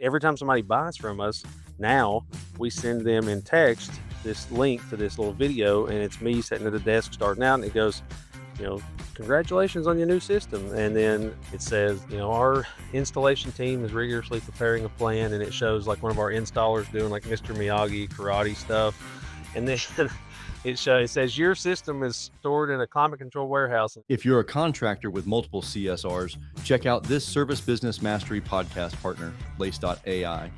every time somebody buys from us, now we send them in text this link to this little video, and it's me sitting at the desk starting out, and it goes, you know, congratulations on your new system. And then it says, you know, our installation team is rigorously preparing a plan, and it shows like one of our installers doing like Mr. Miyagi karate stuff. And then it says your system is stored in a climate control warehouse. If you're a contractor with multiple CSRs, check out this Service Business Mastery podcast partner, Lace.ai.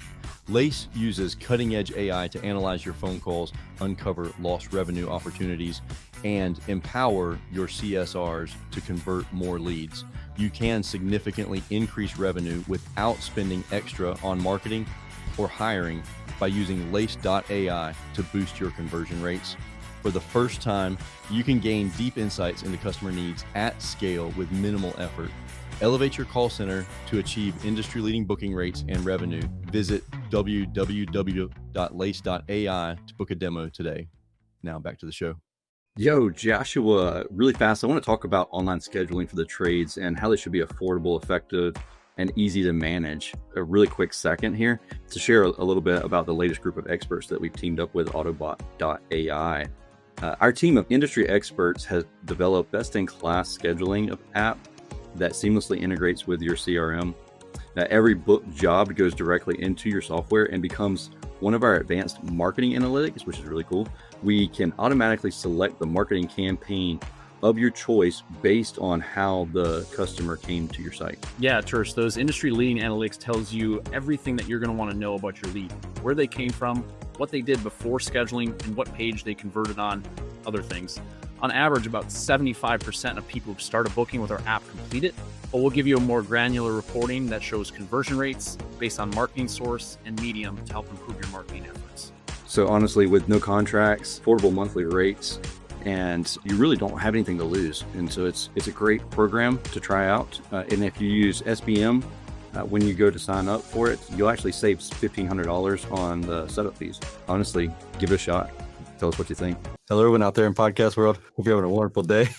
Lace uses cutting-edge AI to analyze your phone calls, uncover lost revenue opportunities, and empower your CSRs to convert more leads. You can significantly increase revenue without spending extra on marketing or hiring by using Lace.ai to boost your conversion rates. For the first time, you can gain deep insights into customer needs at scale with minimal effort. Elevate your call center to achieve industry-leading booking rates and revenue. Visit www.lace.ai to book a demo today. Now back to the show. Yo, Joshua, really fast, I want to talk about online scheduling for the trades and how they should be affordable, effective, and easy to manage. A really quick second here to share a little bit about the latest group of experts that we've teamed up with, Autobot.ai. Our team of industry experts has developed best-in-class scheduling app that seamlessly integrates with your CRM. Every booked job goes directly into your software and becomes one of our advanced marketing analytics, which is really cool. We can automatically select the marketing campaign of your choice based on how the customer came to your site. Yeah, Tersh, those industry-leading analytics tells you everything that you're going to want to know about your lead, where they came from, what they did before scheduling, and what page they converted on, other things. On average, about 75% of people who start a booking with our app complete it, but we'll give you a more granular reporting that shows conversion rates based on marketing source and medium to help improve your marketing efforts. So honestly, with no contracts, affordable monthly rates, and you really don't have anything to lose. And so it's a great program to try out. And if you use SBM, when you go to sign up for it, you'll actually save $1,500 on the setup fees. Honestly, give it a shot. Tell us what you think. Hello, everyone out there in podcast world. Hope you're having a wonderful day.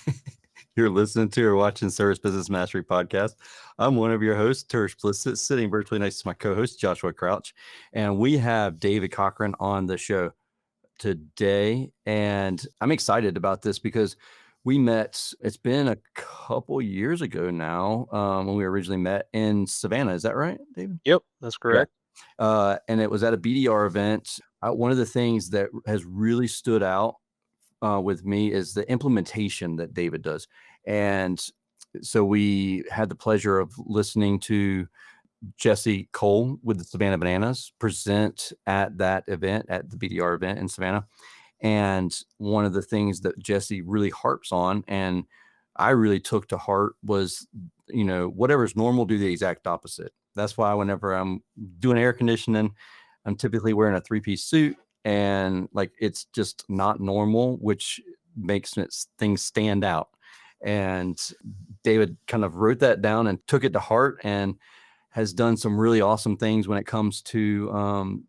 You're listening to or watching Service Business Mastery Podcast. I'm one of your hosts, Tersh Blissett, sitting virtually next to my co-host, Joshua Crouch. And we have David Cochran on the show today. And I'm excited about this because we met, it's been a couple years ago now, when we originally met in Savannah. Is that right, David? Yep, that's correct. Yeah. And it was at a BDR event. One of the things that has really stood out with me is the implementation that David does. And so we had the pleasure of listening to Jesse Cole with the Savannah Bananas present at that event, at the BDR event in Savannah. And one of the things that Jesse really harps on, and I really took to heart, was, you know, whatever's normal, do the exact opposite. That's why whenever I'm doing air conditioning, I'm typically wearing a 3-piece suit, and like, it's just not normal, which makes things stand out. And David kind of wrote that down and took it to heart, and has done some really awesome things when it comes to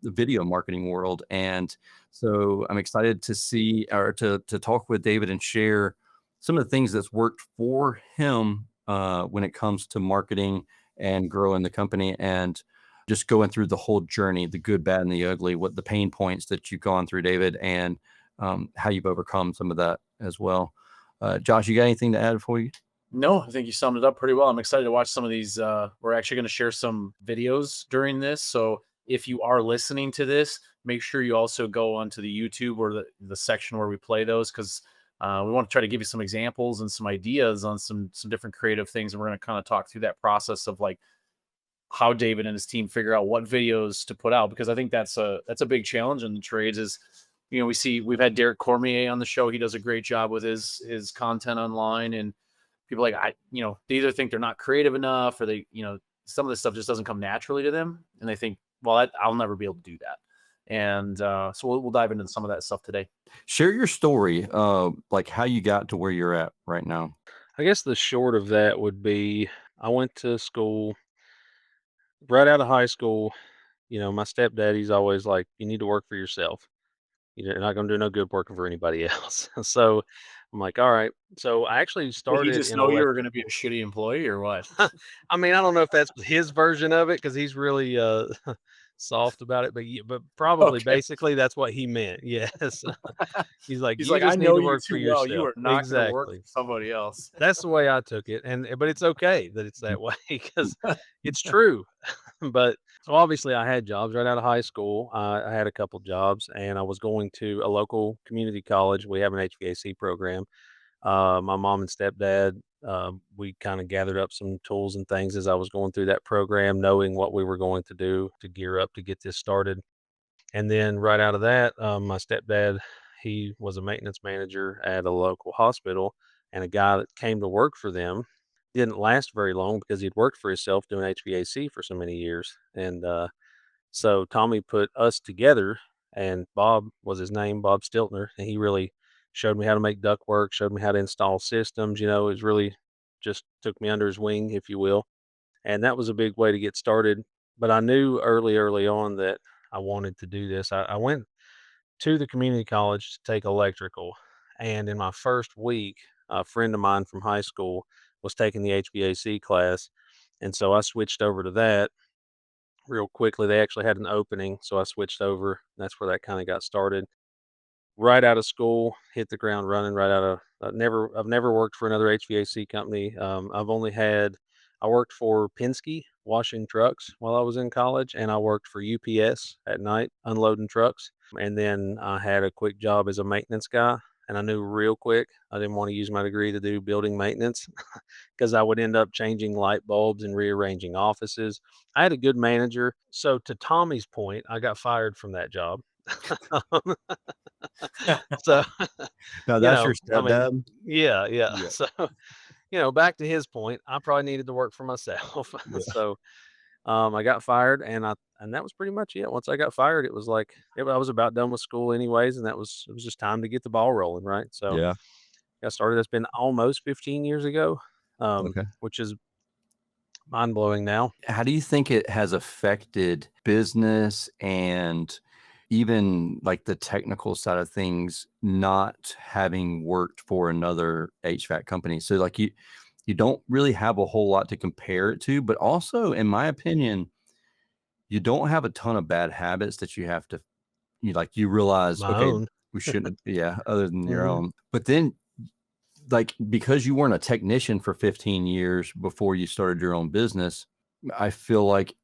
the video marketing world. And so I'm excited to see, or to talk with David and share some of the things that's worked for him when it comes to marketing and growing the company, and just going through the whole journey, the good, bad, and the ugly, what the pain points that you've gone through, David, and how you've overcome some of that as well. Josh, you got anything to add for you? No, I think you summed it up pretty well. I'm excited to watch some of these. We're actually going to share some videos during this. So if you are listening to this, make sure you also go onto the YouTube or the section where we play those, because we want to try to give you some examples and some ideas on some different creative things. And we're going to kind of talk through that process of like how David and his team figure out what videos to put out, because I think that's a big challenge in the trades. Is, you know, we've had Derek Cormier on the show. He does a great job with his content online, and people they either think they're not creative enough, or they, some of this stuff just doesn't come naturally to them, and they think, well, I'll never be able to do that. And so we'll dive into some of that stuff today. Share your story, like how you got to where you're at right now. I guess the short of that would be, I went to school right out of high school. My stepdaddy's always like, you need to work for yourself. You're not going to do no good working for anybody else. So I'm like, all right. So I actually Did he started just in know you were electric. going to be a shitty employee or what? I mean, I don't know if that's his version of it because he's really soft about it, but probably Okay. basically that's what he meant. Yes. He's like, He's you like, I just need know to you work for too well. You yourself. are not going to work Exactly. for somebody else. That's the way I took it. But it's okay that it's that way because it's true. But so obviously I had jobs right out of high school. I had a couple jobs and I was going to a local community college. We have an HVAC program. My mom and stepdad, we kind of gathered up some tools and things as I was going through that program, knowing what we were going to do to gear up to get this started. And then right out of that, my stepdad, he was a maintenance manager at a local hospital, and a guy that came to work for them didn't last very long because he'd worked for himself doing HVAC for so many years. And so Tommy put us together, and Bob was his name, Bob Stiltner, and he really showed me how to make duct work, showed me how to install systems. It was really just took me under his wing, if you will. And that was a big way to get started. But I knew early on that I wanted to do this. I went to the community college to take electrical. And in my first week, a friend of mine from high school was taking the HVAC class. And so I switched over to that real quickly. They actually had an opening. So I switched over. That's where that kind of got started. Right out of school, hit the ground running. Right out of I've never worked for another HVAC company. I worked for Penske washing trucks while I was in college, and I worked for UPS at night unloading trucks. And then I had a quick job as a maintenance guy, and I knew real quick I didn't want to use my degree to do building maintenance because I would end up changing light bulbs and rearranging offices. I had a good manager. So to Tommy's point, I got fired from that job. So, Now that's your I mean, stepdad. yeah, yeah. Yeah. So, back to his point, I probably needed to work for myself. Yeah. So, I got fired and that was pretty much it. Once I got fired, it was like I was about done with school anyways, and it was just time to get the ball rolling, right? So, Yeah. got started. That's been almost 15 years ago, Okay. which is mind blowing now. How do you think it has affected business and even like the technical side of things, not having worked for another HVAC company? So like you don't really have a whole lot to compare it to, but also in my opinion, you don't have a ton of bad habits that you have to you realize, My okay, own. we shouldn't, yeah, other than your Mhm. own. But then like because you weren't a technician for 15 years before you started your own business, I feel like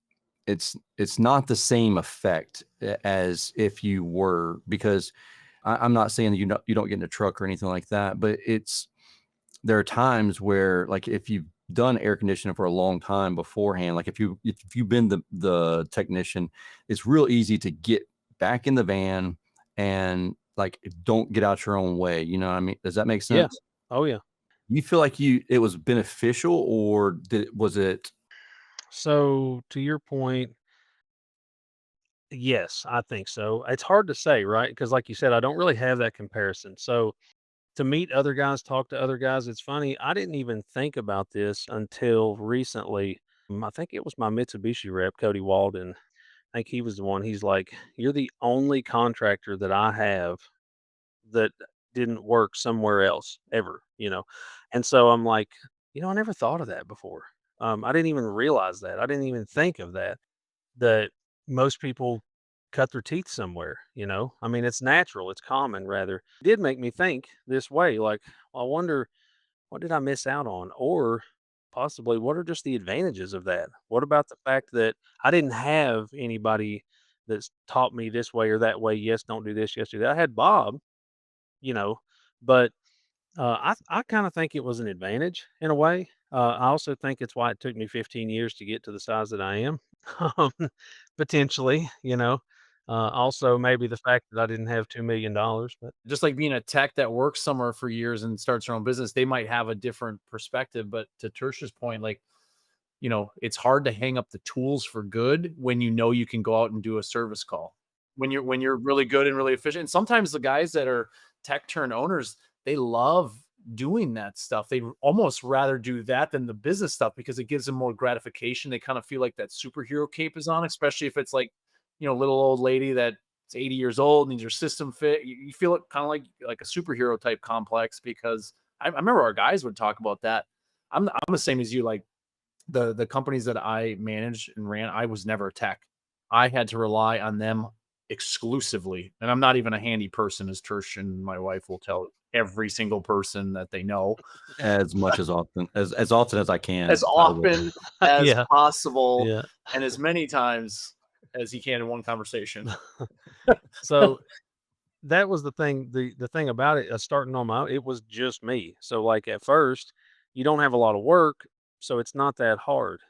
it's not the same effect as if you were, because I'm not saying that you don't get in a truck or anything like that, but there are times where like if you've done air conditioning for a long time beforehand, like if you've been the technician, it's real easy to get back in the van and like don't get out your own way. You know what I mean? Does that make Yeah. sense? Oh yeah. You feel like it was beneficial, or was it? So to your point, yes, I think so. It's hard to say, right? Because like you said, I don't really have that comparison. So to meet other guys, talk to other guys, it's funny. I didn't even think about this until recently. I think it was my Mitsubishi rep, Cody Walden. I think he was the one. He's like, "You're the only contractor that I have that didn't work somewhere else ever." And so I'm like, I never thought of that before. I didn't even realize that. I didn't even think of that most people cut their teeth somewhere. I mean, it's natural, it's common rather. It did make me think this way, like, well, I wonder what did I miss out on? Or possibly what are just the advantages of that? What about the fact that I didn't have anybody that's taught me this way or that way? Yes, don't do this, yes, do that. I had Bob, you know, but I kind of think it was an advantage in a way. I also think it's why it took me 15 years to get to the size that I am, um, potentially. Also maybe the fact that I didn't have $2 million, but Just like being a tech that works somewhere for years and starts their own business, they might have a different perspective. But to Tersh's point, like, it's hard to hang up the tools for good when you can go out and do a service call. When you're really good and really efficient. And sometimes the guys that are tech turn owners, they love doing that stuff. They almost rather do that than the business stuff because it gives them more gratification. They kind of feel like that superhero cape is on, especially if it's like, little old lady that's it's 80 years old, needs your system fit. You feel it kind of like a superhero type complex, because I remember our guys would talk about that. I'm the same as you. Like the companies that I managed and ran, I was never a tech. I had to rely on them exclusively. And I'm not even a handy person, as Tersh and my wife will tell every single person that they know. As much as often as often as I can. As I will. often as Yeah. possible, Yeah. and as many times as he can in one conversation. So that was the thing. The thing about it, starting on my, it was just me. So like at first, you don't have a lot of work, so it's not that hard.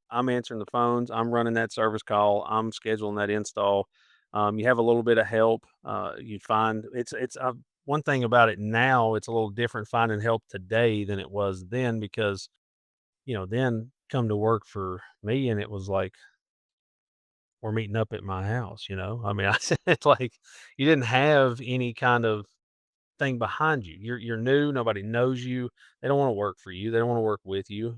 I'm answering the phones, I'm running that service call, I'm scheduling that install. You have a little bit of help. You find it's one thing about it now. It's a little different finding help today than it was then, because then come to work for me and it was like we're meeting up at my house. I mean, it's like you didn't have any kind of thing behind you. You're new, nobody knows you. They don't want to work for you. They don't want to work with you.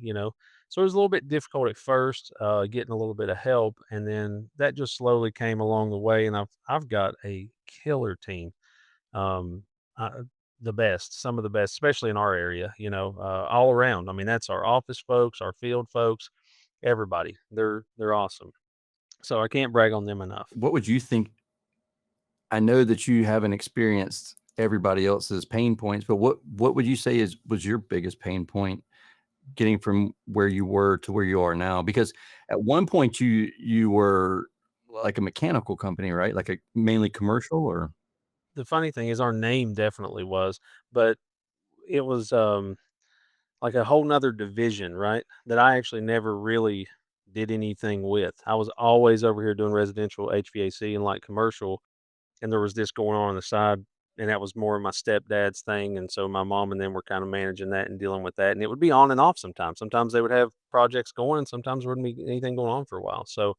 So it was a little bit difficult at first, getting a little bit of help, and then that just slowly came along the way. And I've got a killer team. Um, the best, some of the best, especially in our area. All around. I mean, that's our office folks, our field folks, everybody. They're awesome. So I can't brag on them enough. What would you think? I know that you haven't experienced everybody else's pain points, but what would you say was your biggest pain point getting from where you were to where you are now? Because at one point you were like a mechanical company, right? Like a mainly commercial, or The funny thing is our name definitely was, but it was like a whole nother division, right? That I actually never really did anything with. I was always over here doing residential HVAC and like commercial, and there was this going on the side, and that was more of my stepdad's thing, and so my mom and them were kind of managing that and dealing with that, and it would be on and off sometimes. Sometimes they would have projects going, and sometimes there wouldn't be anything going on for a while. So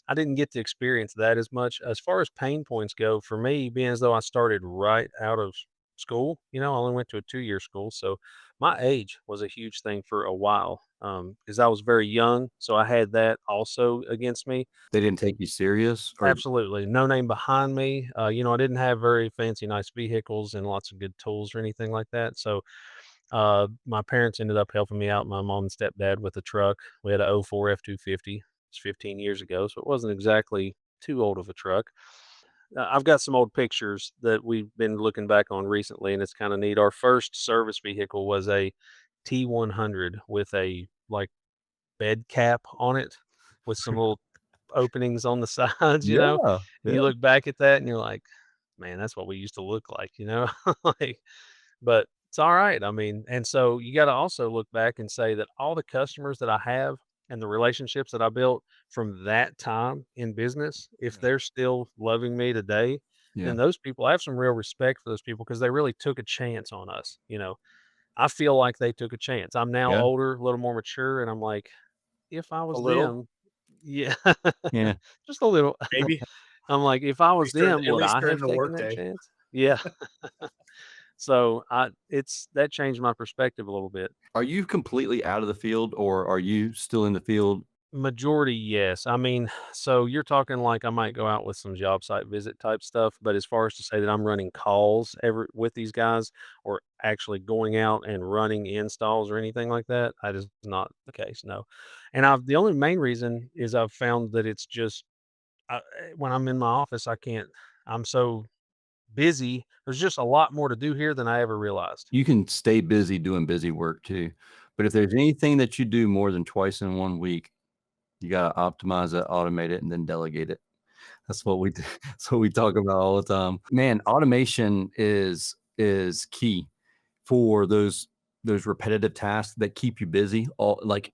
I didn't get to experience that as much. As far as pain points go, for me, being as though I started right out of school, I only went to a 2-year school, so my age was a huge thing for a while, because I was very young, so I had that also against me. they didn't take you serious, or Absolutely. No name behind me. I didn't have very fancy, nice vehicles and lots of good tools or anything like that. So, my parents ended up helping me out, my mom and stepdad, with a truck. We had a '04 F-250. It's 15 years ago, so it wasn't exactly too old of a truck. I've got some old pictures that we've been looking back on recently, and it's kind of neat. Our first service vehicle was a T100 with a like bed cap on it with some little openings on the sides, yeah, and yeah. you look back at that and you're like, man, that's what we used to look like. Like, but it's all right. I mean, and so you got to also look back and say that all the customers that I have and the relationships that I built from that time in business, if they're still loving me today, Yeah. then those people, I have some real respect for those people because they really took a chance on us. I feel like they took a chance. I'm now Yeah. older, a little more mature, and I'm like, if I A was little, them, yeah, Yeah. just a little. maybe. I'm like, if I was them, At would least I during have the taken that workday. chance? Yeah. So it's that changed my perspective a little bit. Are you completely out of the field, or are you still in the field? Majority, yes. I mean, so you're talking like I might go out with some job site visit type stuff, but as far as to say that I'm running calls ever with these guys or actually going out and running installs or anything like that, that is not the case. No. And the only main reason is I've found that it's just when I'm in my office, I'm so busy. There's just a lot more to do here than I ever realized. You can stay busy doing busy work too. But if there's anything that you do more than twice in 1 week, you got to optimize it, automate it, and then delegate it. That's what we do. That's what we talk about all the time. Man, automation is key for those repetitive tasks that keep you busy. All like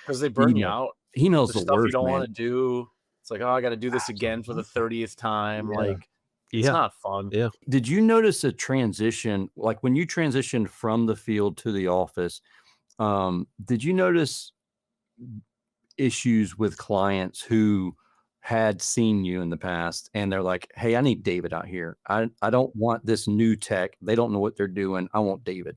Because they burn you know, out. he knows The the stuff you worst, don't want man. to do. It's like, oh, I got to do this again for the 30th time. Yeah. Like, it's Yeah. not fun. Yeah. Did you notice a transition, like when you transitioned from the field to the office? Did you notice issues with clients who had seen you in the past and they're like, hey, I need David out here. I don't want this new tech. They don't know what they're doing. I want David.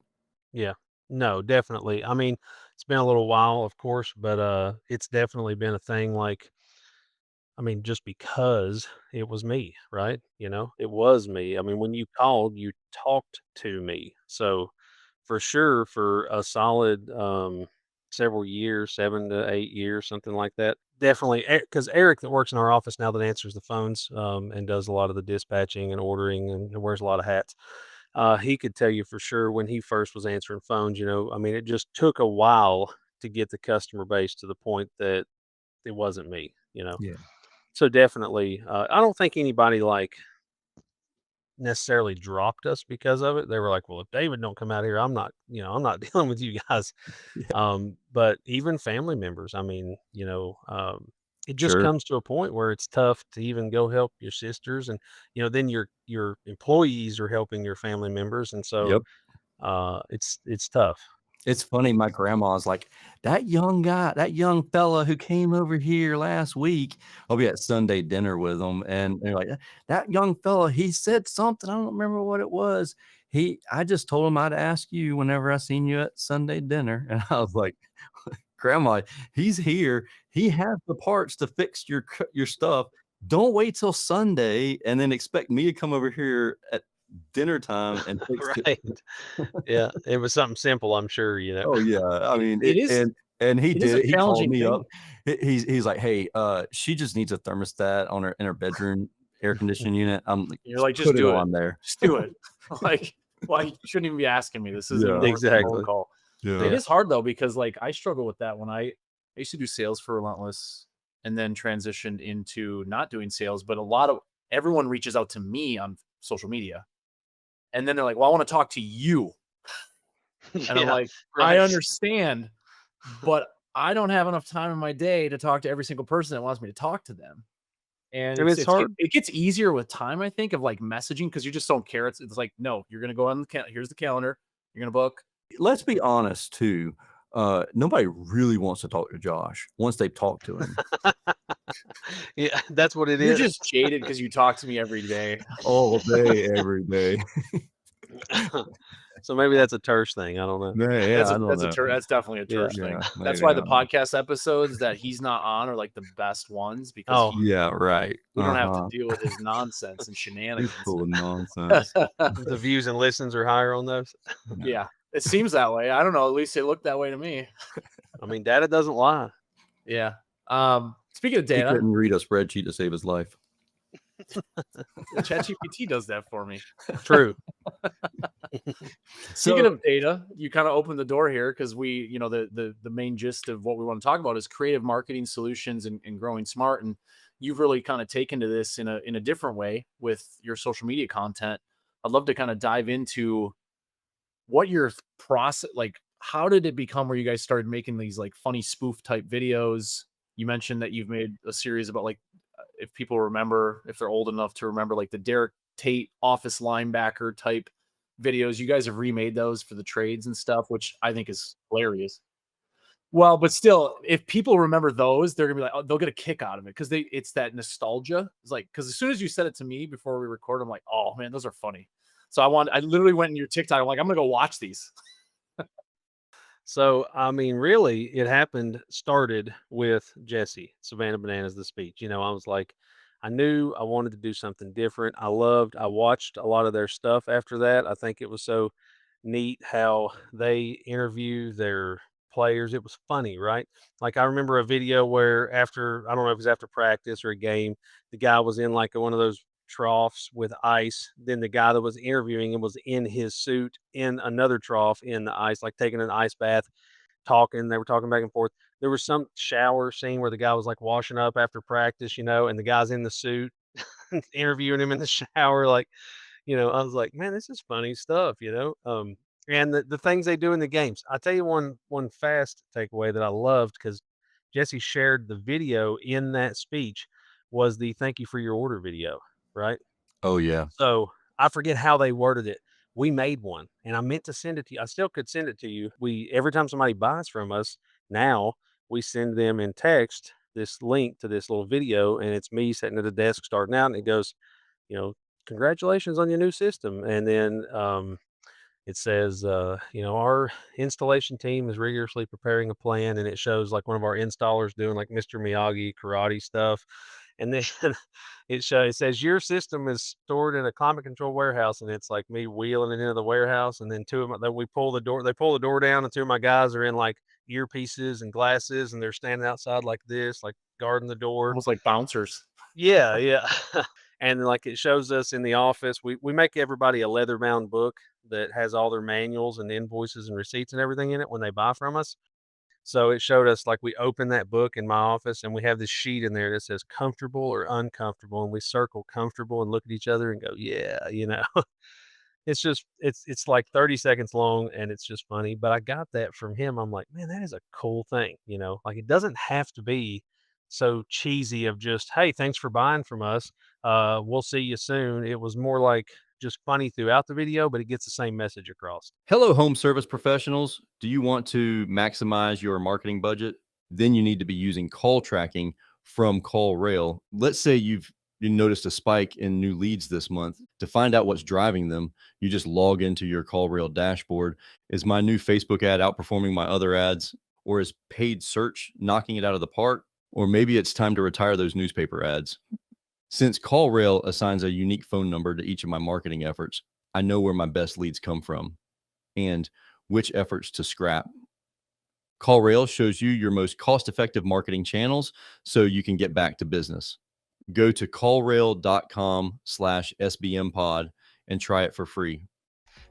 Yeah. No, definitely. I mean, it's been a little while, of course, but it's definitely been a thing. Like I mean, just because it was me, right? It was me. I mean, when you called, you talked to me. So for sure, for a solid several years, 7 to 8 years, something like that. Definitely, because Eric that works in our office now that answers the phones and does a lot of the dispatching and ordering and wears a lot of hats. He could tell you for sure when he first was answering phones. I mean, it just took a while to get the customer base to the point that it wasn't me. Yeah. So definitely, I don't think anybody like necessarily dropped us because of it. They were like, "Well, if David don't come out here, I'm not dealing with you guys." Yeah. But even family members, I mean, it just Sure. comes to a point where it's tough to even go help your sisters, and then your employees are helping your family members, and so Yep. it's tough. It's funny, my grandma's like, that young guy, that young fella who came over here last week. I'll be at Sunday dinner with them, and they're like, that young fella, he said something. I don't remember what it was. I just told him I'd ask you whenever I seen you at Sunday dinner. And I was like, Grandma, he's here. He has the parts to fix your stuff. Don't wait till Sunday and then expect me to come over here at dinner time and fix it. Right. Yeah, it was something simple, I'm sure. Oh yeah, I mean It is and he it is did a it. He called challenging me thing. up. He's like, "Hey, she just needs a thermostat on her in her bedroom air conditioning unit." I'm like, You're like, just put it do it. on there. Just do it. Like, why you shouldn't even be asking me. This isn't Yeah. even worth the phone Exactly. call. Yeah. It is hard though, because like I struggle with that when I used to do sales for Relentless and then transitioned into not doing sales, but everyone reaches out to me on social media. And then they're like, "Well, I want to talk to you." And I'm Yeah, like, right. "I understand, but I don't have enough time in my day to talk to every single person that wants me to talk to them." And And it's hard. it gets easier with time, I think, of like messaging, because you just don't care. It's like, no, you're gonna go on here's the calendar, you're gonna book. Let's be honest too. Nobody really wants to talk to Josh once they've talked to him Yeah, that's what it You're is. just jaded because you talk to me every day. all day, every day. So maybe that's a Tersh thing. I don't know. Yeah, I don't know. That's definitely a Yeah. Tersh thing. Yeah, That's maybe why the not. podcast episodes that he's not on are like the best ones, because Oh, Yeah, right. we don't have to Uh-huh. deal with his nonsense and He's shenanigans. full of nonsense. the views and listens are higher on those. Yeah, it seems that way. I don't know. At least it looked that way to me. I mean, data doesn't lie. Yeah. Speaking of He data, couldn't read a spreadsheet to save his life. ChatGPT does that for me. True. Speaking of data, you kind of opened the door here, because the main gist of what we want to talk about is creative marketing solutions and growing smart. And you've really kind of taken to this in a different way with your social media content. I'd love to kind of dive into what your process, like, how did it become where you guys started making these like funny spoof type videos? You mentioned that you've made a series about, like, if people remember, if they're old enough to remember, like the Derek Tate office linebacker type videos. You guys have remade those for the trades and stuff, which I think is hilarious. Well, but still, if people remember those, they're gonna be like, oh, they'll get a kick out of it, because it's that nostalgia. It's like, because as soon as you said it to me before we record, I'm like, oh man, those are funny. So I literally went in your TikTok. I'm like, I'm gonna go watch these. So, I mean, really, started with Jesse, Savannah Bananas, the speech. I was like, I knew I wanted to do something different. I watched a lot of their stuff after that. I think it was so neat how they interview their players. It was funny, right? Like, I remember a video where I don't know if it was after practice or a game, the guy was in like one of those troughs with ice. Then the guy that was interviewing him was in his suit in another trough in the ice, like taking an ice bath, talking. They were talking back and forth. There was some shower scene where the guy was like washing up after practice, and the guy's in the suit interviewing him in the shower. Like, I was like, man, this is funny stuff. And the things they do in the games. I tell you one fast takeaway that I loved, because Jesse shared the video in that speech, was the thank you for your order video, right? Oh yeah. So I forget how they worded it. We made one, and I meant to send it to you. I still could send it to you. Every time somebody buys from us now, we send them in text this link to this little video, and it's me sitting at a desk starting out, and it goes, you know, congratulations on your new system. And then it says, our installation team is rigorously preparing a plan, and it shows like one of our installers doing like Mr. Miyagi karate stuff. And then it says your system is stored in a climate control warehouse, and it's like me wheeling it into the warehouse, and then we pull the door. They pull the door down, and two of my guys are in like earpieces and glasses, and they're standing outside like this, like guarding the door. Almost like bouncers. Yeah, yeah. And like it shows us in the office, we make everybody a leather bound book that has all their manuals and invoices and receipts and everything in it when they buy from us. So it showed us like we open that book in my office and we have this sheet in there that says comfortable or uncomfortable. And we circle comfortable and look at each other and go, yeah, it's just, it's like 30 seconds long and it's just funny. But I got that from him. I'm like, man, that is a cool thing. Like it doesn't have to be so cheesy of just, hey, thanks for buying from us. We'll see you soon. It was more like just funny throughout the video, but it gets the same message across. Hello, home service professionals. Do you want to maximize your marketing budget? Then you need to be using call tracking from CallRail. Let's say you noticed a spike in new leads this month. To find out what's driving them, you just log into your CallRail dashboard. Is my new Facebook ad outperforming my other ads? Or is paid search knocking it out of the park? Or maybe it's time to retire those newspaper ads. Since CallRail assigns a unique phone number to each of my marketing efforts, I know where my best leads come from and which efforts to scrap. CallRail shows you your most cost-effective marketing channels so you can get back to business. Go to callrail.com/SBMpod and try it for free.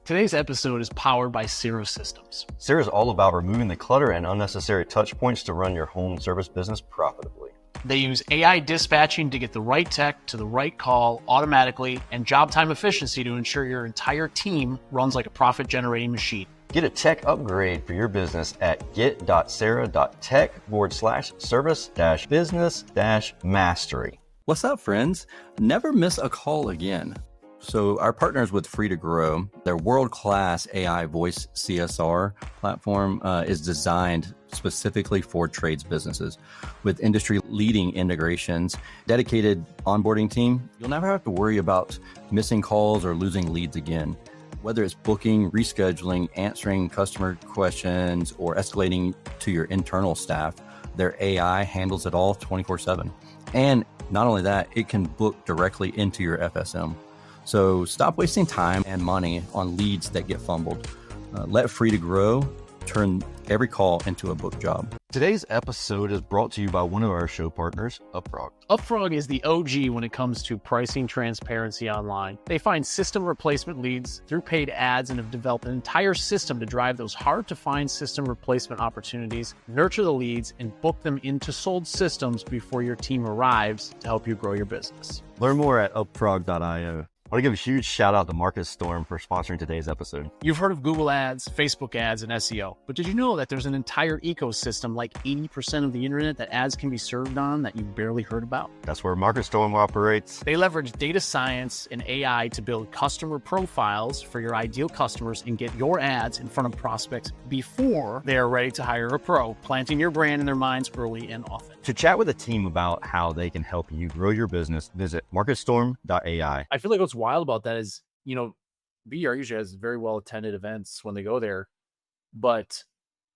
Today's episode is powered by Cirrus Systems. Cirrus is all about removing the clutter and unnecessary touch points to run your home service business profitably. They use AI dispatching to get the right tech to the right call automatically and job time efficiency to ensure your entire team runs like a profit-generating machine. Get a tech upgrade for your business at get.sarah.tech/service-business-mastery. What's up, friends? Never miss a call again. So our partners with Free to Grow, their world-class AI voice CSR platform is designed specifically for trades businesses with industry-leading integrations, dedicated onboarding team. You'll never have to worry about missing calls or losing leads again. Whether it's booking, rescheduling, answering customer questions, or escalating to your internal staff, their AI handles it all 24/7. And not only that, it can book directly into your FSM. So stop wasting time and money on leads that get fumbled. Let Free to Grow turn every call into a book job. Today's episode is brought to you by one of our show partners, UpFrog. UpFrog is the OG when it comes to pricing transparency online. They find system replacement leads through paid ads and have developed an entire system to drive those hard-to-find system replacement opportunities, nurture the leads, and book them into sold systems before your team arrives to help you grow your business. Learn more at upfrog.io. I want to give a huge shout out to Marcus Storm for sponsoring today's episode. You've heard of Google ads, Facebook ads, and SEO, but did you know that there's an entire ecosystem, like 80% of the internet, that ads can be served on that you barely heard about? That's where Marcus Storm operates. They leverage data science and AI to build customer profiles for your ideal customers and get your ads in front of prospects before they are ready to hire a pro, planting your brand in their minds early and often. To chat with a team about how they can help you grow your business, visit marcusstorm.ai. I feel like what's wild about that is, BDR usually has very well attended events when they go there, but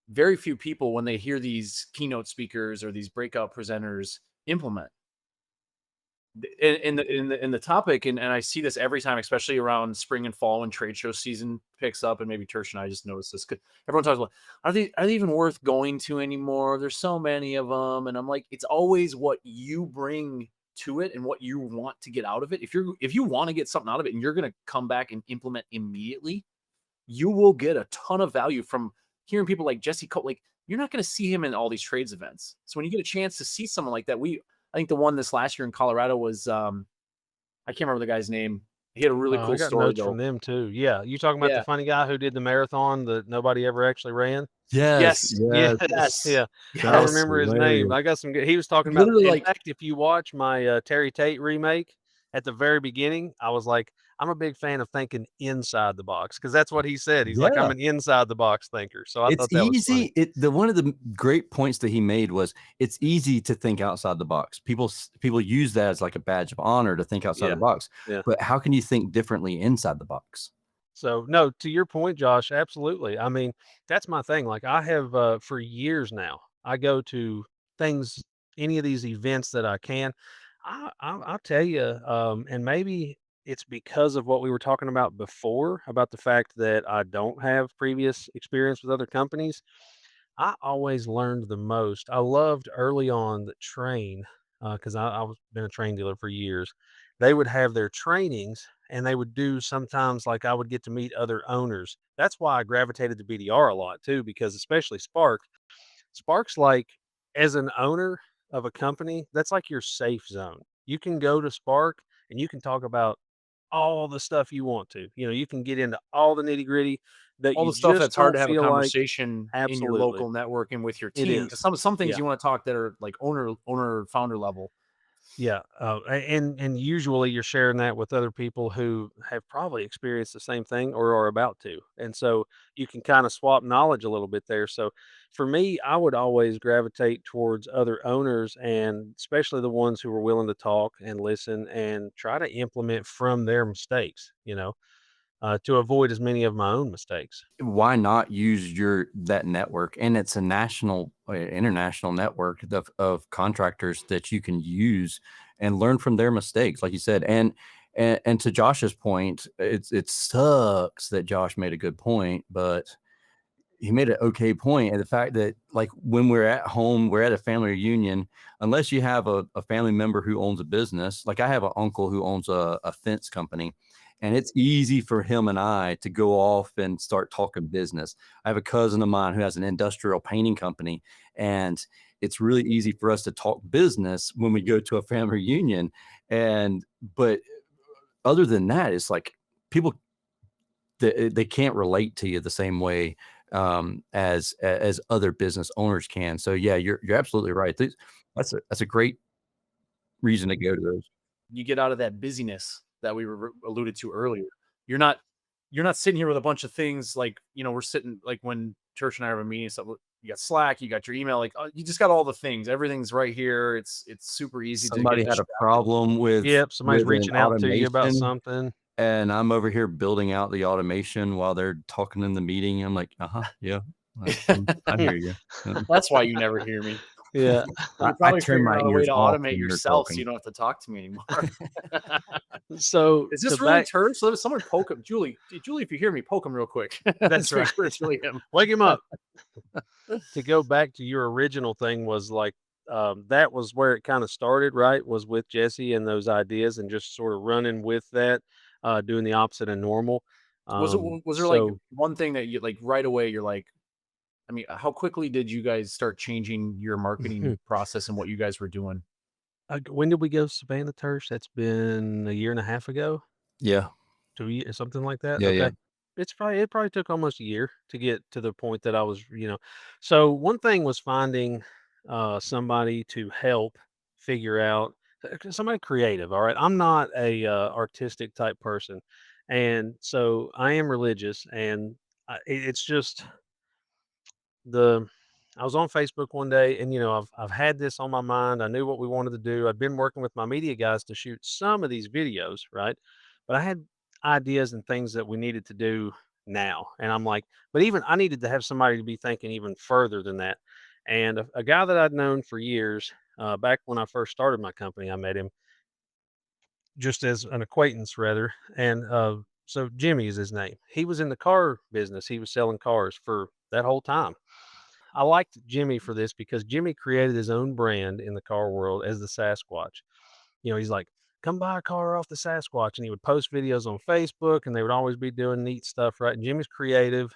very few people, when they hear these keynote speakers or these breakout presenters, implement in the topic. And I see this every time, especially around spring and fall when trade show season picks up. And maybe Tersh and I just noticed this because everyone talks about, are they even worth going to anymore? There's so many of them. And I'm like, it's always what you bring to it and what you want to get out of it. If you want to get something out of it and you're going to come back and implement immediately, you will get a ton of value from hearing people like Jesse Cole. Like, you're not going to see him in all these trades events. So when you get a chance to see someone like that, I think the one this last year in Colorado was, I can't remember the guy's name. He had a really cool I got story notes from them too. Yeah. You talking about the funny guy who did the marathon that nobody ever actually ran? Yes. Yeah. I remember his name. I got some good. He was talking about, Literally, in fact, if you watch my Terry Tate remake at the very beginning, I was like, I'm a big fan of thinking inside the box, because that's what he said. He's like, I'm an inside the box thinker. So I thought that was funny. One of the great points that he made was it's easy to think outside the box. People use that as like a badge of honor to think outside the box. Yeah. But how can you think differently inside the box? So no, to your point, Josh, absolutely. I mean, that's my thing. Like I have for years now, I go to things, any of these events that I can. I'll tell you, and maybe it's because of what we were talking about before, about the fact that I don't have previous experience with other companies. I always learned the most. I loved early on the train because I was been a train dealer for years. They would have their trainings, and they would do sometimes like I would get to meet other owners. That's why I gravitated to BDR a lot too, because especially Spark. Spark's like, as an owner of a company, that's like your safe zone. You can go to Spark and you can talk about all the stuff you want to. You can get into all the nitty gritty that All you the stuff just that's hard don't to have a feel like. conversation in your Absolutely. local network and with your It team. 'Cause is. some things Yeah. you want to talk that are like owner founder level. Yeah, and usually you're sharing that with other people who have probably experienced the same thing or are about to, and so you can kind of swap knowledge a little bit there. So, for me, I would always gravitate towards other owners, and especially the ones who are willing to talk and listen and try to implement from their mistakes. To avoid as many of my own mistakes. Why not use that network? And it's a national, international network of contractors that you can use and learn from their mistakes, like you said. And to Josh's point, it sucks that Josh made a good point, but he made an okay point. And the fact that, like, when we're at home, we're at a family reunion, unless you have a family member who owns a business. Like, I have an uncle who owns a fence company, and it's easy for him and I to go off and start talking business. I have a cousin of mine who has an industrial painting company, and it's really easy for us to talk business when we go to a family reunion. But other than that, it's like people, they can't relate to you the same way as other business owners can. So yeah, you're absolutely right. That's a great reason to go to those. You get out of that busyness that we were alluded to earlier. You're not you're not sitting here with a bunch of things like, we're sitting like when Tersh and I have a meeting, stuff. You got Slack, you got your email, like you just got all the things. Everything's right here. It's super easy to Somebody get had a distracted. problem Yep, somebody's with an reaching out to you about automation, something. and I'm over here building out the automation while they're talking in the meeting. I'm like, yeah, I hear you. That's why you never hear me. Yeah. I You're probably turn figuring my out a way ears to off automate when they're yourself so talking. you don't have to talk to me anymore. So Is to this really back, Tersh? So someone poke him. Julie, if you hear me, poke him real quick. That's Let's make right. sure it's really him. Wake him up. To go back to your original thing was like, that was where it kind of started, right? Was with Jesse and those ideas and just sort of running with that, doing the opposite of normal. Was there like So one thing that you like right away? You're like, I mean, how quickly did you guys start changing your marketing process and what you guys were doing? when did we go Savannah Tersh? That's been a year and a half ago, Yeah, 2 years, something like that. yeah. Okay. It probably took almost a year to get to the point that I was. So one thing was finding somebody to help figure out somebody creative. All right. I'm not a artistic type person. And so I am religious and it's just the I was on Facebook one day and I've had this on my mind. I knew what we wanted to do. I'd been working with my media guys to shoot some of these videos, right? But I had ideas and things that we needed to do now. And I'm like, but even I needed to have somebody to be thinking even further than that. And a guy that I'd known for years, back when I first started my company, I met him just as an acquaintance rather. And so Jimmy is his name. He was in the car business. He was selling cars for that whole time. I liked Jimmy for this because Jimmy created his own brand in the car world as the Sasquatch. He's like, come buy a car off the Sasquatch. And he would post videos on Facebook and they would always be doing neat stuff, right? And Jimmy's creative.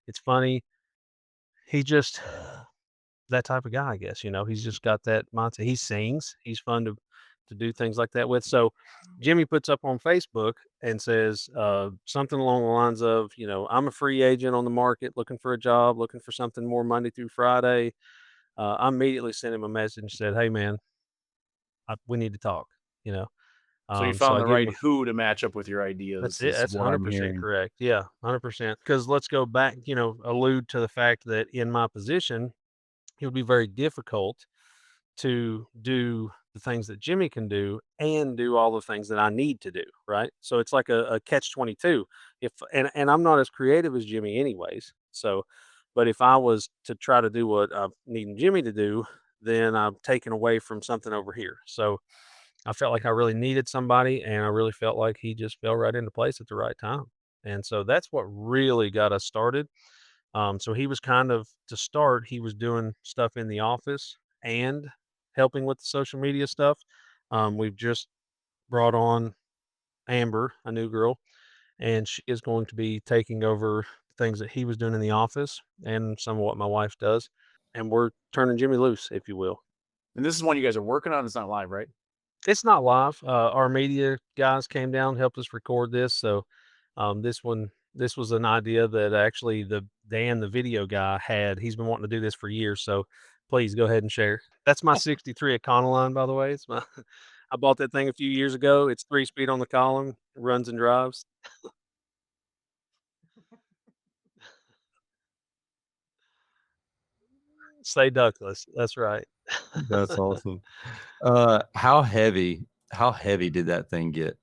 It's funny. He just that type of guy, I guess. He's just got that mindset. He sings. He's fun to do things like that with. So Jimmy puts up on Facebook and says something along the lines of, I'm a free agent on the market looking for a job, looking for something more Monday through Friday. I immediately sent him a message and said, hey man, we need to talk, you know. So you So found I the gave him right who to match up with your ideas that's it. is That's what I'm 100% hearing. correct. Yeah, 100%. Because let's go back, allude to the fact that in my position, it would be very difficult to do the things that Jimmy can do and do all the things that I need to do, right? So it's like a catch 22. If and I'm not as creative as Jimmy anyways. So but if I was to try to do what I'm needing Jimmy to do, then I'm taken away from something over here. So I felt like I really needed somebody, and I really felt like he just fell right into place at the right time. And so that's what really got us started. So he was kind of to start, he was doing stuff in the office and helping with the social media stuff. We've just brought on Amber, a new girl, and she is going to be taking over things that he was doing in the office and some of what my wife does. And we're turning Jimmy loose, if you will. And this is one you guys are working on. It's not live, right? It's not live. Our media guys came down, helped us record this. So this was an idea that actually Dan, the video guy, had. He's been wanting to do this for years. So please go ahead and share. That's my 63 Econoline, by the way. It's my I bought that thing a few years ago. It's 3-speed on the column, runs and drives. Stay duckless. That's right. That's awesome. How heavy did that thing get?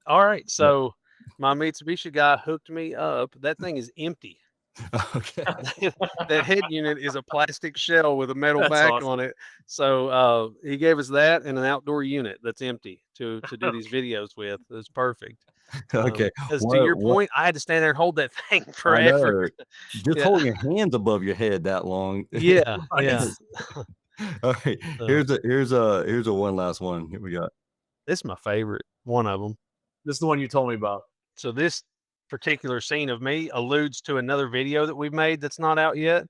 All right. So my Mitsubishi guy hooked me up. That thing is empty. Okay. That head unit is a plastic shell with a metal That's back awesome. on it. So he gave us that and an outdoor unit that's empty to do these videos with. It's perfect. Okay. Because to your point, I had to stand there and hold that thing I forever. know. Just Yeah. holding your hands above your head that long. Yeah. Right. Yeah. All right. Here's a one last one. Here we got. This is my favorite, one of them. This is the one you told me about. So this particular scene of me alludes to another video that we've made that's not out yet.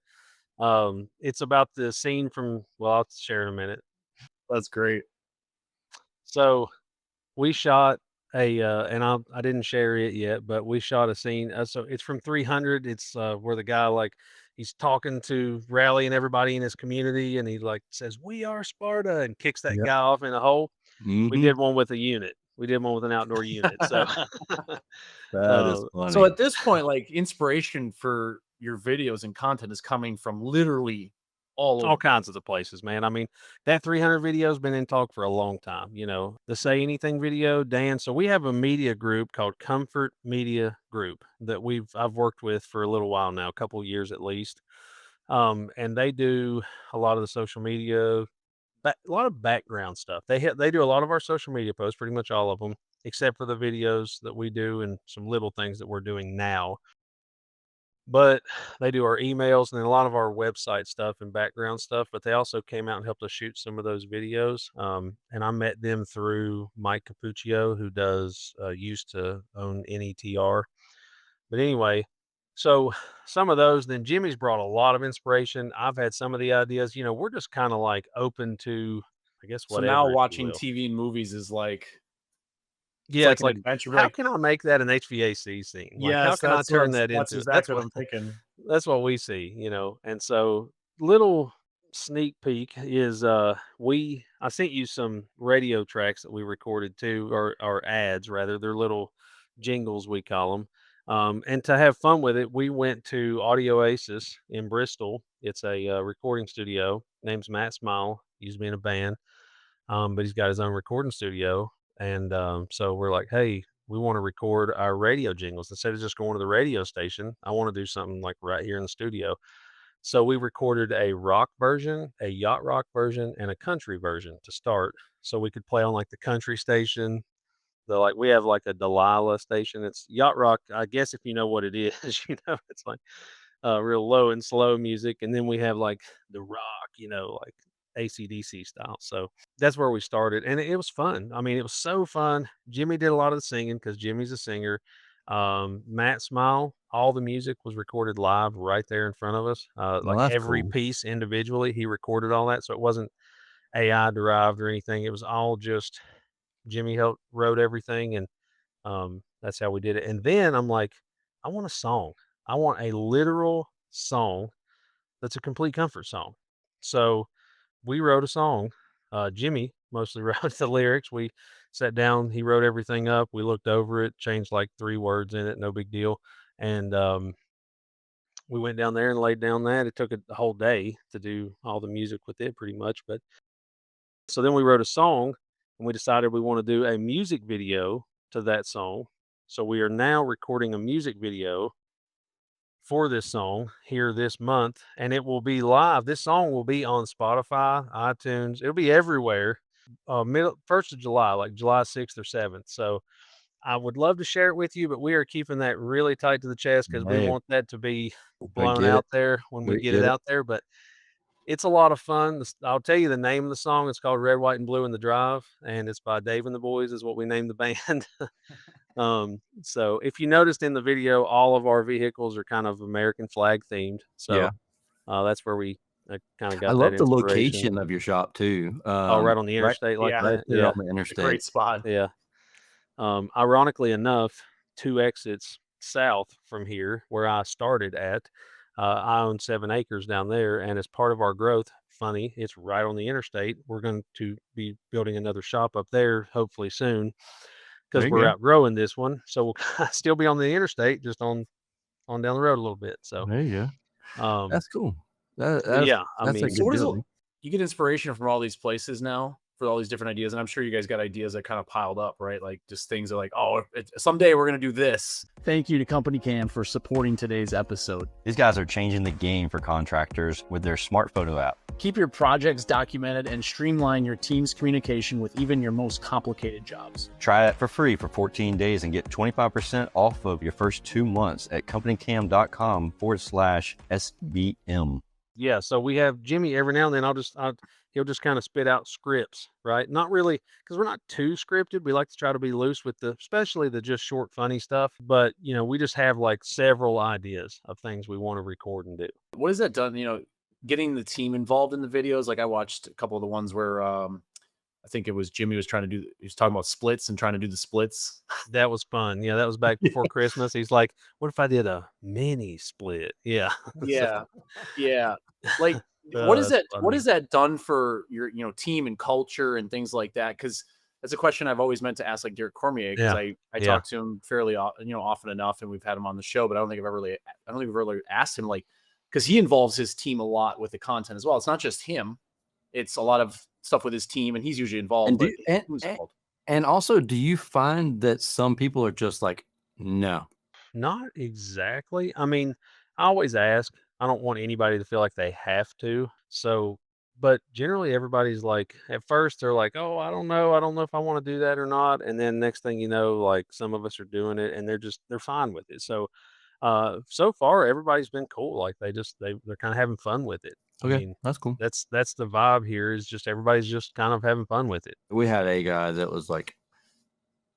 It's about the scene from, well, I'll share in a minute. That's great. So we shot and I didn't share it yet, but we shot a scene. So it's from 300. It's where the guy, like, he's talking to rallying everybody in his community, and he like says, "We are Sparta," and kicks that Yep. guy off in a hole. We Mhm. did one with a unit. We did one with an outdoor unit. So That is funny. So at this point, like, inspiration for your videos and content is coming from literally all all over. kinds of the places, man. I mean, that 300 video's been in talk for a long time. The Say Anything video, Dan. So we have a media group called Comfort Media Group that I've worked with for a little while now, a couple years at least. And they do a lot of the social media, a lot of background stuff. They do a lot of our social media posts, pretty much all of them, except for the videos that we do and some little things that we're doing now. But they do our emails and then a lot of our website stuff and background stuff, but they also came out and helped us shoot some of those videos. And I met them through Mike Capuccio, who used to own NETR. But anyway, so some of those, then Jimmy's brought a lot of inspiration. I've had some of the ideas. We're just kind of like open to, I guess, So now whatever, if you watching will. TV and movies is like, Yeah, like it's an like, adventure. how Like, can I make that an HVAC scene? Like, how yes, can I turn that that's into? exactly what I'm thinking. That's what we see. And so little sneak peek is I sent you some radio tracks that we recorded too, or ads rather. They're little jingles, we call them. And to have fun with it, we went to Audio Oasis in Bristol. It's a recording studio. Name's Matt Smile. He used to be in a band, but he's got his own recording studio. And so we're like, hey, we want to record our radio jingles instead of just going to the radio station. I want to do something like right here in the studio. So we recorded a rock version, a yacht rock version, and a country version to start. So we could play on like the country station. We have like a Delilah station. It's yacht rock. I guess if you know what it is, it's like real low and slow music. And then we have like the rock, like AC/DC style. So that's where we started. And it was fun. I mean, it was so fun. Jimmy did a lot of the singing because Jimmy's a singer. Matt Smile, all the music was recorded live right there in front of us. Well, Like that's every cool. piece individually, he recorded all that. So it wasn't AI derived or anything. It was all just Jimmy wrote everything. And that's how we did it. And then I'm like, I want a song. I want a literal song that's a complete comfort song. So we wrote a song. Jimmy mostly wrote the lyrics. We sat down, he wrote everything up. We looked over it, changed like 3 words in it, no big deal. And we went down there and laid down that. It took a whole day to do all the music with it, pretty much. But so then we wrote a song, and we decided we want to do a music video to that song. So we are now recording a music video for this song here this month, and it will be live. This song will be on Spotify, iTunes. It'll be everywhere. Middle 1st of July, like July 6th or 7th. So I would love to share it with you, but we are keeping that really tight to the chest because we Hey, want that to be I blown get it. out there when we We get get it it. out there. But it's a lot of fun. I'll tell you the name of the song. It's called Red, White, and Blue in the Drive, and it's by Dave and the Boys, is what we named the band. So if you noticed in the video, all of our vehicles are kind of American flag themed. Yeah. So that's where we kind of I got that love the inspiration. location of your shop too. Oh, right on the Right, interstate like yeah, right that. there Yeah, on the It's a interstate. great spot. yeah. Ironically enough, 2 exits south from here, where I started at, I own 7 acres down there, and as part of our growth, funny, it's right on the interstate. We're going to be building another shop up there hopefully soon There because you we're go. outgrowing this one. So we'll still be on the interstate, just on down the road a little bit. So, There you go. um, That's cool. but That's yeah, I a mean, So good what is it? deal. You get inspiration from all these places now for all these different ideas, and I'm sure you guys got ideas that kind of piled up, right? Like just things that like, oh, someday we're gonna do this. Thank you to Company Cam for supporting today's episode. These guys are changing the game for contractors with their smart photo app. Keep your projects documented and streamline your team's communication with even your most complicated jobs. Try it for free for 14 days and get 25% off of your first 2 months at companycam.com/SBM. yeah. So we have Jimmy every now and then. He'll just kind of spit out scripts, right? Not really, because we're not too scripted. We like to try to be loose with especially the just short, funny stuff. But we just have like several ideas of things we want to record and do. What has that done? Getting the team involved in the videos. Like I watched a couple of the ones where I think it was Jimmy was he was talking about splits and trying to do the splits. That was fun. Yeah, that was back before Christmas. He's like, "What if I did a mini split?" Yeah, Yeah, yeah. Like, what is that's that? What funny. has that done for your team and culture and things like that? Because that's a question I've always meant to ask, like Derek Cormier, because Yeah, I yeah. talk to him fairly often enough, and we've had him on the show, but I don't think I've really asked him, like, because he involves his team a lot with the content as well. It's not just him; it's a lot of stuff with his team, and he's usually involved. And But who's and, involved? and also, do you find that some people are just like, no? Not exactly. I mean, I always ask. I don't want anybody to feel like they have to. So, but generally everybody's like, at first they're like, "Oh, I don't know. I don't know if I want to do that or not." And then next thing you know, like some of us are doing it and they're fine with it. So, so far everybody's been cool. Like they're kind of having fun with it. I Okay, mean, that's cool. that's the vibe here, is just everybody's just kind of having fun with it. We had a guy that was like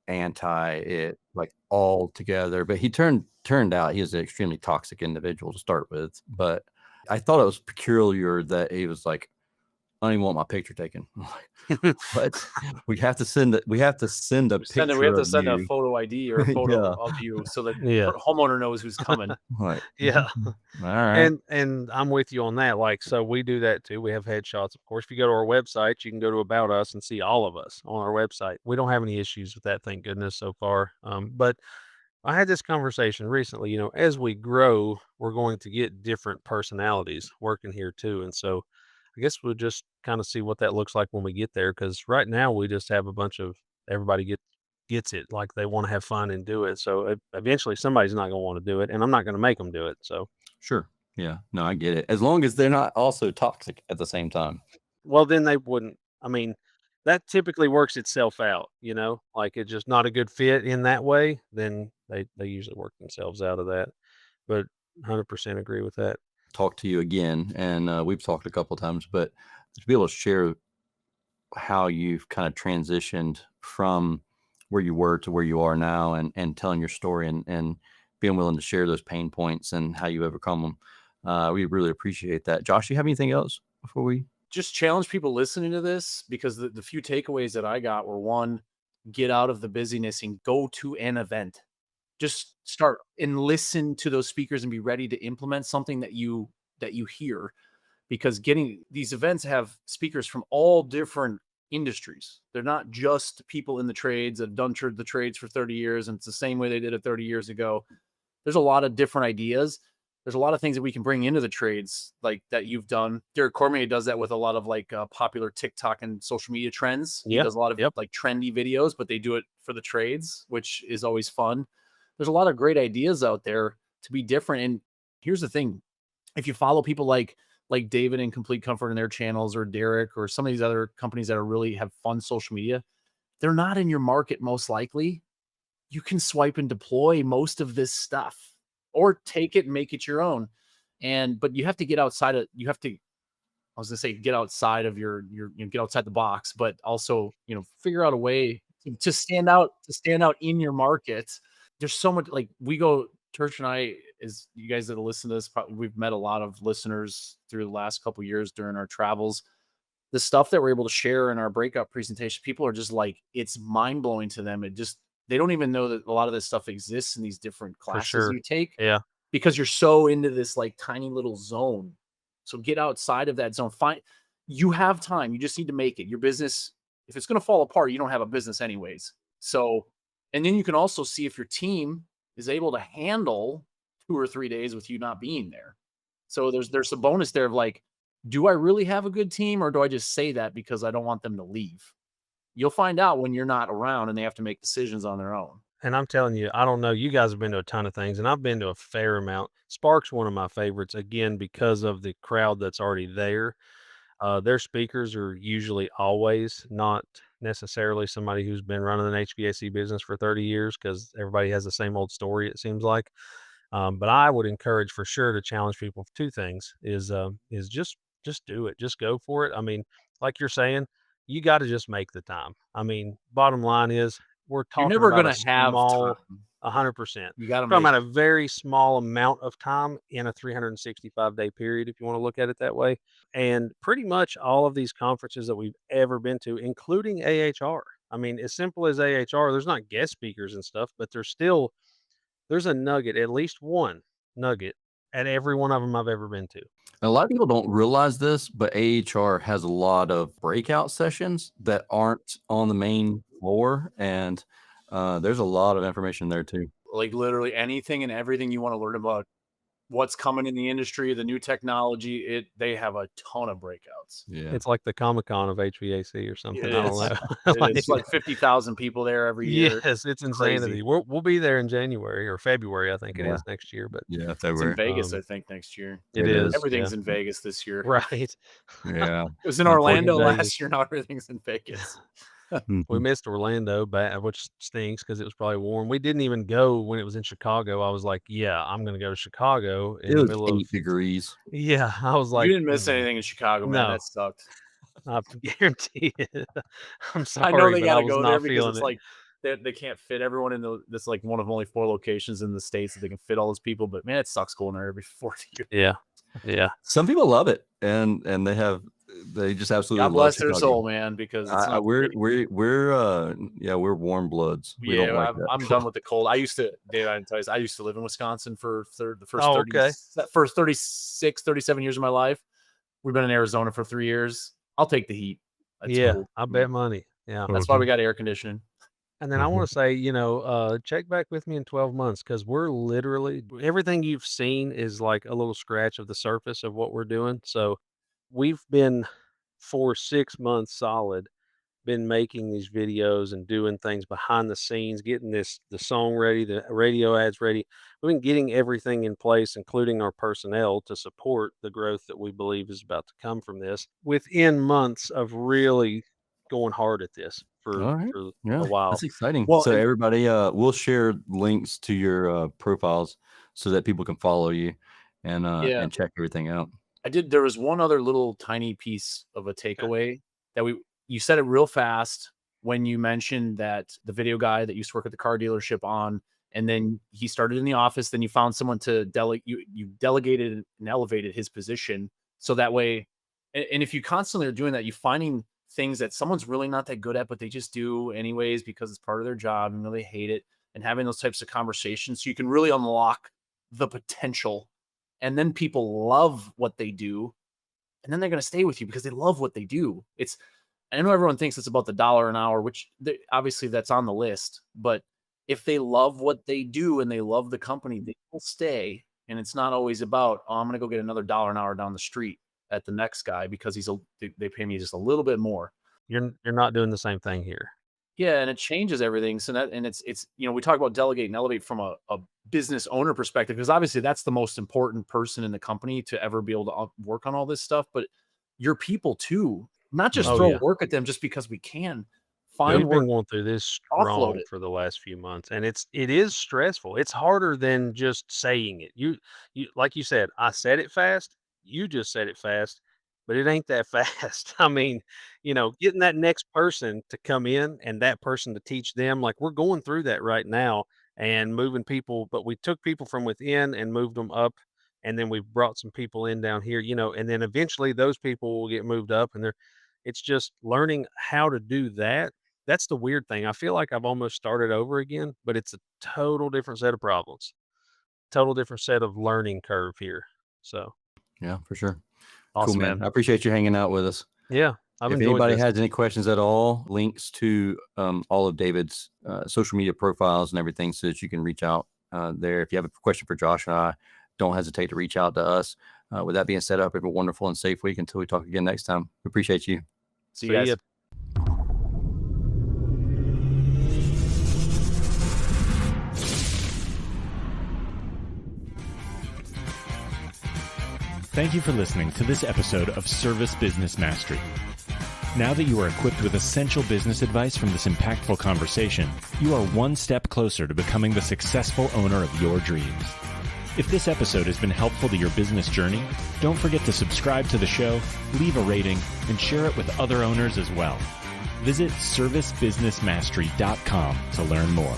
anti it, like all together, but he turned out he was an extremely toxic individual to start with. But I thought it was peculiar that he was like, "I don't even want my picture taken." I'm like, what? We have to send a We have picture to send a of photo ID or a you. photo Yeah. of you so that Yeah. the homeowner knows who's coming. Like, Yeah. all right. And I'm with you on that. Like, so we do that too. We have headshots. Of course, if you go to our website, you can go to About Us and see all of us on our website. We don't have any issues with that, thank goodness, so far. But I had this conversation recently. As we grow, we're going to get different personalities working here too. And so I guess we'll just kind of see what that looks like when we get there. Because right now we just have a bunch of everybody gets it, like they want to have fun and do it. So eventually somebody's not going to want to do it, and I'm not going to make them do it. So. Sure. Yeah. No, I get it. As long as they're not also toxic at the same time. Well, then they wouldn't. I mean, that typically works itself out, like it's just not a good fit in that way. Then they usually work themselves out of that. But 100% agree with that. Talk to you again, and we've talked a couple of times, but to be able to share how you've kind of transitioned from where you were to where you are now, and telling your story, and being willing to share those pain points and how you overcome them. We really appreciate that. Josh, you have anything else before we? Just challenge people listening to this, because the few takeaways that I got were: one, get out of the busyness and go to an event. Just start and listen to those speakers and be ready to implement something that you hear, because getting these events have speakers from all different industries. They're not just people in the trades that have done the trades for 30 years and it's the same way they did it 30 years ago. There's a lot of different ideas. There's a lot of things that we can bring into the trades, like that you've done. Derek Cormier does that with a lot of like popular TikTok and social media trends. He does a lot of like trendy videos, but they do it for the trades, which is always fun. There's a lot of great ideas out there to be different. And here's the thing. If you follow people like David and Complete Comfort in their channels, or Derek, or some of these other companies that are really have fun social media, they're not in your market most likely. You can swipe and deploy most of this stuff, or take it and make it your own. But you have to get outside of, I was gonna say, get outside of get outside the box, but also, figure out a way to stand out, in your market. There's so much, like, Tersh and I, as you guys that listen to this, probably, we've met a lot of listeners through the last couple of years during our travels. The stuff that we're able to share in our breakout presentation, people are just like, it's mind blowing to them. They don't even know that a lot of this stuff exists in these different For classes sure. you take, Yeah. because you're so into this like tiny little zone. So get outside of that zone. You have time. You just need to make it. Your business, if it's going to fall apart, you don't have a business anyways. So, and then you can also see if your team is able to handle 2 or 3 days with you not being there. So there's a bonus there of like, do I really have a good team, or do I just say that because I don't want them to leave? You'll find out when you're not around and they have to make decisions on their own. And I'm telling you, I don't know, you guys have been to a ton of things, and I've been to a fair amount. Spark's one of my favorites, again, because of the crowd that's already there. Their speakers are usually always not necessarily somebody who's been running an HVAC business for 30 years, because everybody has the same old story, it seems like. But I would encourage for sure to challenge people for two things: is just do it, just go for it. I mean, like you're saying, you got to just make the time. I mean, bottom line is, we're You're talking never about going a to have small, time. 100%. You got to Talking make about a very small amount of time in a 365-day period, if you want to look at it that way. And pretty much all of these conferences that we've ever been to, including AHR. I mean, as simple as AHR, there's not guest speakers and stuff, but there's a nugget, at least one nugget, at every one of them I've ever been to. A lot of people don't realize this, but AHR has a lot of breakout sessions that aren't on the main floor, and there's a lot of information there too. like literally anything and everything you want to learn about what's coming in the industry, the new technology. They have a ton of breakouts. Yeah. It's like the Comic-Con of HVAC or something. It I is. don't know. It's like 50,000 people there every year. Yes, it's insanity. Crazy. We'll be there in January or February, I think it Yeah. is next year. But Yeah, It's in February. Vegas, I think, next year. it It is. is. Everything's Yeah. in Vegas this year. Right. Yeah. It was in Unfortunately, Orlando Vegas. last year. Now everything's in Vegas. We Mhm. missed Orlando, which stinks because it was probably warm. We didn't even go when it was in Chicago. I was like, yeah, I'm going to go to Chicago in It the was middle of. 8 degrees. Yeah, I was like, You didn't miss anything in Chicago, man. No. That sucked. I guarantee it. I'm I sorry, know they but got I to was go there not because feeling it's it. like they can't fit everyone in this like one of only 4 locations in the States that they can fit all those people. But man, it sucks going there every 4th year. Yeah, yeah. Some people love it, and they just absolutely God love bless their Chicago. soul, man, because it's not we're pretty. we're warm bloods. We don't like that. I'm done with the cold. I used to, Dave, I didn't tell you this, I used to live in Wisconsin for the first Oh, 30, okay. first 36, 37 years of my life. We've been in Arizona for 3 years. I'll take the heat. That's Yeah, cool. I bet money. Yeah. That's why we got air conditioning. And then I want to say, check back with me in 12 months, because we're literally, everything you've seen is like a little scratch of the surface of what we're doing. So we've been, for 6 months solid, been making these videos and doing things behind the scenes, getting the song ready, the radio ads ready. We've been getting everything in place, including our personnel, to support the growth that we believe is about to come from this, within months of really going hard at this for All right. Yeah, a while. that's exciting. Well, So and- everybody, we'll share links to your profiles so that people can follow you and check everything out. there was one other little tiny piece of a takeaway that you said it real fast when you mentioned that the video guy that used to work at the car dealership and then he started in the office, then you found someone to you delegated and elevated his position. So that way, and if you constantly are doing that, you're finding things that someone's really not that good at, but they just do anyways because it's part of their job and they hate it, and having those types of conversations so you can really unlock the potential. And then people love what they do, and then they're going to stay with you because they love what they do. I know everyone thinks it's about the $1 an hour, which obviously that's on the list, but if they love what they do and they love the company, they will stay. And it's not always about, oh, I'm going to go get another $1 an hour down the street at the next guy because they pay me just a little bit more. You're not doing the same thing here. Yeah, and it changes everything. So that, and it's we talk about delegate and elevate from a business owner perspective, because obviously that's the most important person in the company to ever be able to work on all this stuff. But your people too, not just Oh, throw yeah. work at them just because we can. We've Find work, been going through this offload strong it. for the last few months, and it is stressful. It's harder than just saying it. You like you said, I said it fast. You just said it fast, but it ain't that fast. I mean, getting that next person to come in and that person to teach them, like we're going through that right now and moving people, but we took people from within and moved them up, and then we've brought some people in down here, and then eventually those people will get moved up, and it's just learning how to do that. That's the weird thing. I feel like I've almost started over again, but it's a total different set of problems, total different set of learning curve here. So, Yeah, for sure. Awesome, Cool, man. man. I appreciate you hanging out with us. yeah, I've If enjoyed anybody this. has any questions at all, links to all of David's social media profiles and everything, so that you can reach out there. If you have a question for Josh and I, don't hesitate to reach out to us. With that being said, I hope you have a wonderful and safe week until we talk again next time. We appreciate you. See you guys. ya. Thank you for listening to this episode of Service Business Mastery. Now that you are equipped with essential business advice from this impactful conversation, you are one step closer to becoming the successful owner of your dreams. If this episode has been helpful to your business journey, don't forget to subscribe to the show, leave a rating, and share it with other owners as well. Visit servicebusinessmastery.com to learn more.